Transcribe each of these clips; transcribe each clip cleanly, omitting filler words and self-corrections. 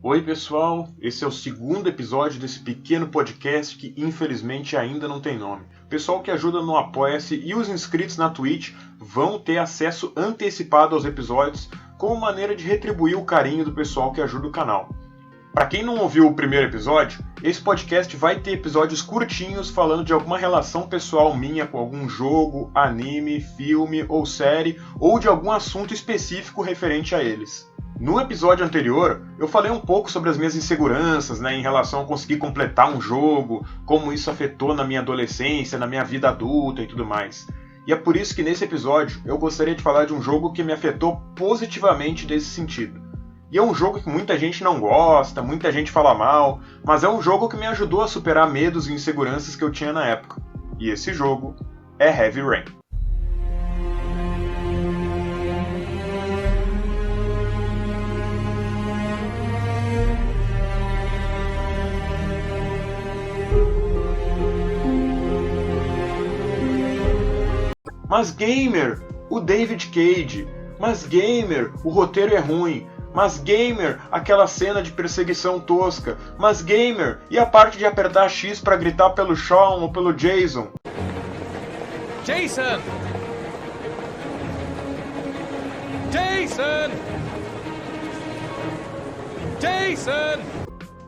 Oi pessoal, esse é o segundo episódio desse pequeno podcast que infelizmente ainda não tem nome. O pessoal que ajuda no Apoia-se e os inscritos na Twitch vão ter acesso antecipado aos episódios como maneira de retribuir o carinho do pessoal que ajuda o canal. Para quem não ouviu o primeiro episódio, esse podcast vai ter episódios curtinhos falando de alguma relação pessoal minha com algum jogo, anime, filme ou série, ou de algum assunto específico referente a eles. No episódio anterior, eu falei um pouco sobre as minhas inseguranças, em relação a conseguir completar um jogo, como isso afetou na minha adolescência, na minha vida adulta e tudo mais. E é por isso que nesse episódio eu gostaria de falar de um jogo que me afetou positivamente nesse sentido. E é um jogo que muita gente não gosta, muita gente fala mal, mas é um jogo que me ajudou a superar medos e inseguranças que eu tinha na época. E esse jogo é Heavy Rain. Mas gamer, o David Cage. Mas gamer, o roteiro é ruim. Mas gamer, aquela cena de perseguição tosca. Mas gamer, e a parte de apertar X pra gritar pelo Sean ou pelo Jason? Jason! Jason! Jason!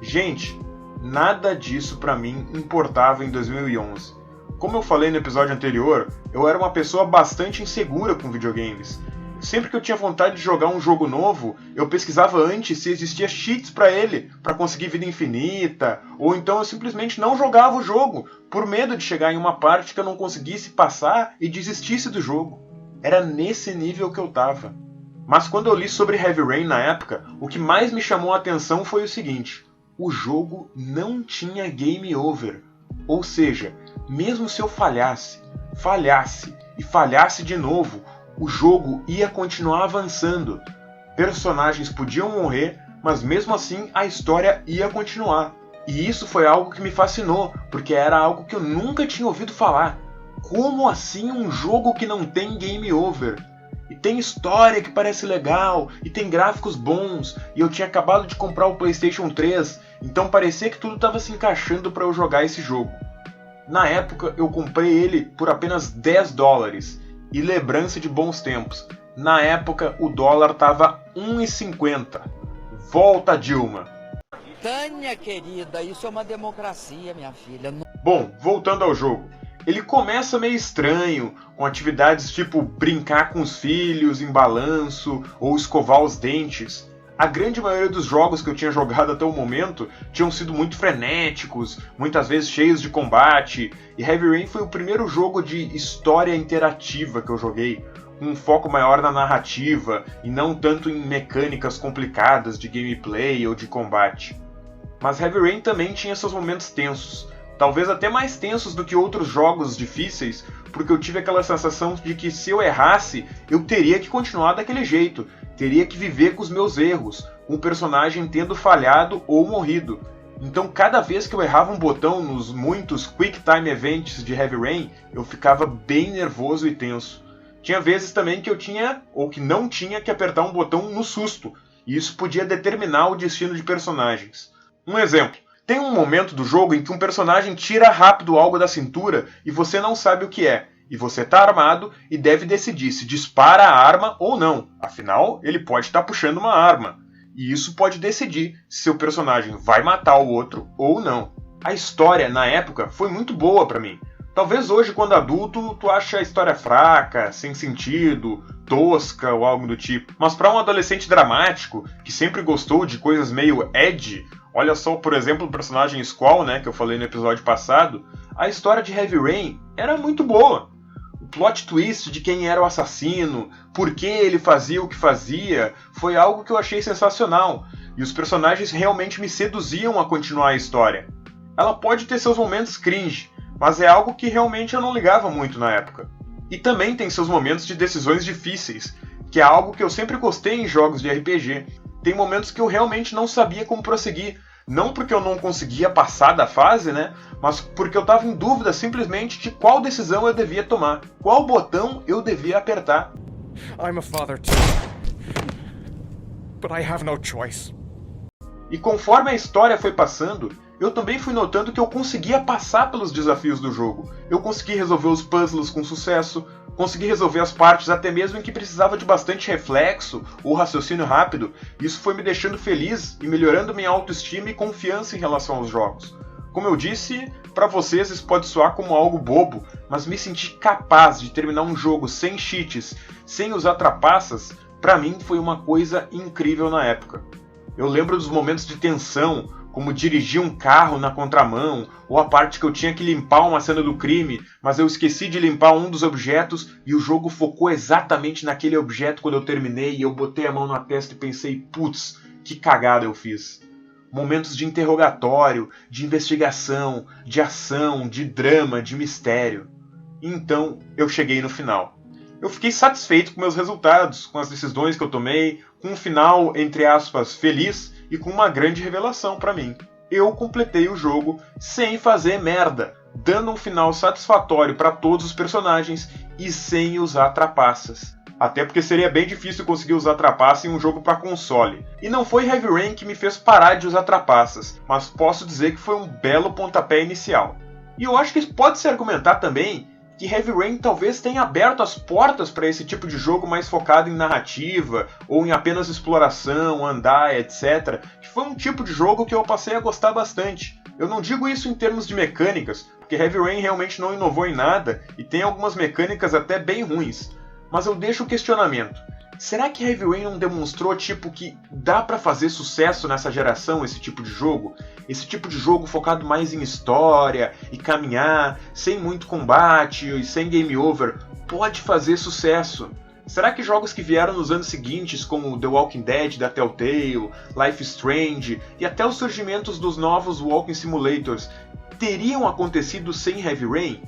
Gente, nada disso pra mim importava em 2011. Como eu falei no episódio anterior, eu era uma pessoa bastante insegura com videogames. Sempre que eu tinha vontade de jogar um jogo novo, eu pesquisava antes se existia cheats pra ele, pra conseguir vida infinita, ou então eu simplesmente não jogava o jogo, por medo de chegar em uma parte que eu não conseguisse passar e desistisse do jogo. Era nesse nível que eu tava. Mas quando eu li sobre Heavy Rain na época, o que mais me chamou a atenção foi o seguinte: o jogo não tinha game over. Ou seja, mesmo se eu falhasse e falhasse de novo, o jogo ia continuar avançando. Personagens podiam morrer, mas mesmo assim a história ia continuar. E isso foi algo que me fascinou, porque era algo que eu nunca tinha ouvido falar. Como assim um jogo que não tem game over? E tem história que parece legal, e tem gráficos bons, e eu tinha acabado de comprar o PlayStation 3, então parecia que tudo estava se encaixando para eu jogar esse jogo. Na época eu comprei ele por apenas $10, e lembrança de bons tempos. Na época o dólar estava 1,50. Volta Dilma! Tânia querida, isso é uma democracia, minha filha. Bom, voltando ao jogo. Ele começa meio estranho, com atividades tipo brincar com os filhos em balanço ou escovar os dentes. A grande maioria dos jogos que eu tinha jogado até o momento tinham sido muito frenéticos, muitas vezes cheios de combate, e Heavy Rain foi o primeiro jogo de história interativa que eu joguei, com um foco maior na narrativa e não tanto em mecânicas complicadas de gameplay ou de combate. Mas Heavy Rain também tinha seus momentos tensos, talvez até mais tensos do que outros jogos difíceis, porque eu tive aquela sensação de que se eu errasse, eu teria que continuar daquele jeito, teria que viver com os meus erros, com o personagem tendo falhado ou morrido. Então cada vez que eu errava um botão nos muitos Quick Time Events de Heavy Rain, eu ficava bem nervoso e tenso. Tinha vezes também que eu tinha, ou que não tinha, que apertar um botão no susto, e isso podia determinar o destino de personagens. Um exemplo. Tem um momento do jogo em que um personagem tira rápido algo da cintura e você não sabe o que é. E você está armado e deve decidir se dispara a arma ou não. Afinal, ele pode estar puxando uma arma. E isso pode decidir se seu personagem vai matar o outro ou não. A história, na época, foi muito boa para mim. Talvez hoje, quando adulto, tu ache a história fraca, sem sentido, tosca ou algo do tipo. Mas para um adolescente dramático, que sempre gostou de coisas meio edgy, olha só, por exemplo, o personagem Squall, que eu falei no episódio passado, a história de Heavy Rain era muito boa. O plot twist de quem era o assassino, por que ele fazia o que fazia, foi algo que eu achei sensacional, e os personagens realmente me seduziam a continuar a história. Ela pode ter seus momentos cringe, mas é algo que realmente eu não ligava muito na época. E também tem seus momentos de decisões difíceis, que é algo que eu sempre gostei em jogos de RPG. Tem momentos que eu realmente não sabia como prosseguir, não porque eu não conseguia passar da fase, mas porque eu estava em dúvida simplesmente de qual decisão eu devia tomar, qual botão eu devia apertar. I'm a father too. But I have no choice. E conforme a história foi passando, eu também fui notando que eu conseguia passar pelos desafios do jogo. Eu consegui resolver os puzzles com sucesso, consegui resolver as partes até mesmo em que precisava de bastante reflexo ou raciocínio rápido. Isso foi me deixando feliz e melhorando minha autoestima e confiança em relação aos jogos. Como eu disse, para vocês isso pode soar como algo bobo, mas me sentir capaz de terminar um jogo sem cheats, sem usar trapaças, para mim foi uma coisa incrível na época. Eu lembro dos momentos de tensão, como dirigir um carro na contramão, ou a parte que eu tinha que limpar uma cena do crime, mas eu esqueci de limpar um dos objetos e o jogo focou exatamente naquele objeto quando eu terminei e eu botei a mão na testa e pensei, putz, que cagada eu fiz. Momentos de interrogatório, de investigação, de ação, de drama, de mistério. E então eu cheguei no final. Eu fiquei satisfeito com meus resultados, com as decisões que eu tomei, com um final, entre aspas, feliz e com uma grande revelação para mim. Eu completei o jogo sem fazer merda, dando um final satisfatório para todos os personagens e sem usar trapaças. Até porque seria bem difícil conseguir usar trapaça em um jogo para console. E não foi Heavy Rain que me fez parar de usar trapaças, mas posso dizer que foi um belo pontapé inicial. E eu acho que pode se argumentar também que Heavy Rain talvez tenha aberto as portas para esse tipo de jogo mais focado em narrativa, ou em apenas exploração, andar, etc. Que foi um tipo de jogo que eu passei a gostar bastante. Eu não digo isso em termos de mecânicas, porque Heavy Rain realmente não inovou em nada, e tem algumas mecânicas até bem ruins. Mas eu deixo o questionamento. Será que Heavy Rain não demonstrou que dá pra fazer sucesso nessa geração, esse tipo de jogo? Esse tipo de jogo focado mais em história e caminhar, sem muito combate e sem game over, pode fazer sucesso. Será que jogos que vieram nos anos seguintes, como The Walking Dead da Telltale, Life is Strange e até os surgimentos dos novos Walking Simulators, teriam acontecido sem Heavy Rain?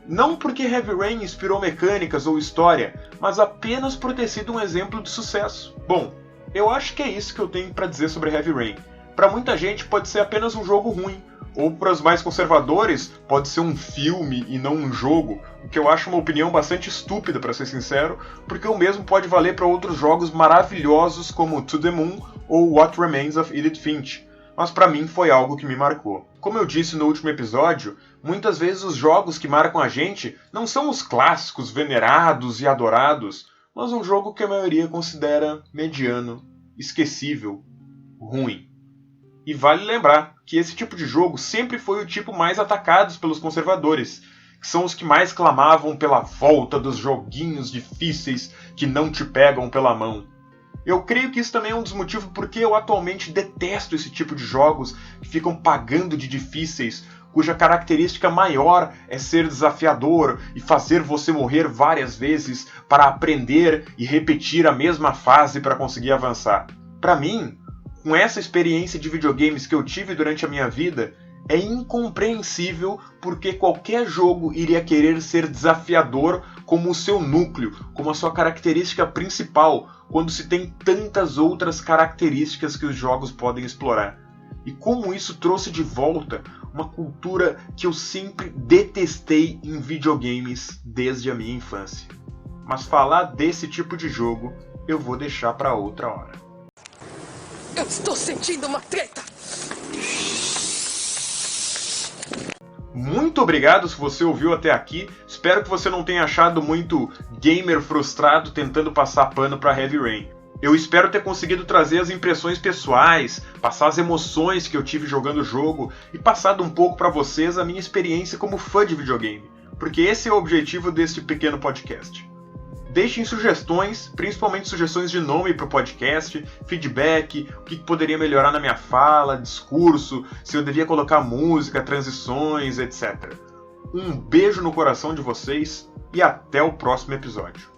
Não porque Heavy Rain inspirou mecânicas ou história, mas apenas por ter sido um exemplo de sucesso. Bom, eu acho que é isso que eu tenho para dizer sobre Heavy Rain. Para muita gente pode ser apenas um jogo ruim, ou para os mais conservadores pode ser um filme e não um jogo, o que eu acho uma opinião bastante estúpida, para ser sincero, porque o mesmo pode valer para outros jogos maravilhosos como To The Moon ou What Remains of Edith Finch. Mas para mim foi algo que me marcou. Como eu disse no último episódio, muitas vezes os jogos que marcam a gente não são os clássicos venerados e adorados, mas um jogo que a maioria considera mediano, esquecível, ruim. E vale lembrar que esse tipo de jogo sempre foi o tipo mais atacado pelos conservadores, que são os que mais clamavam pela volta dos joguinhos difíceis que não te pegam pela mão. Eu creio que isso também é um dos motivos porque eu atualmente detesto esse tipo de jogos que ficam pagando de difíceis, cuja característica maior é ser desafiador e fazer você morrer várias vezes para aprender e repetir a mesma fase para conseguir avançar. Para mim, com essa experiência de videogames que eu tive durante a minha vida, é incompreensível porque qualquer jogo iria querer ser desafiador como o seu núcleo, como a sua característica principal, quando se tem tantas outras características que os jogos podem explorar. E como isso trouxe de volta uma cultura que eu sempre detestei em videogames desde a minha infância. Mas falar desse tipo de jogo eu vou deixar para outra hora. Eu estou sentindo uma treta! Muito obrigado se você ouviu até aqui. Espero que você não tenha achado muito gamer frustrado tentando passar pano para Heavy Rain. Eu espero ter conseguido trazer as impressões pessoais, passar as emoções que eu tive jogando o jogo e passado um pouco para vocês a minha experiência como fã de videogame, porque esse é o objetivo deste pequeno podcast. Deixem sugestões, principalmente sugestões de nome para o podcast, feedback, o que poderia melhorar na minha fala, discurso, se eu devia colocar música, transições, etc. Um beijo no coração de vocês e até o próximo episódio.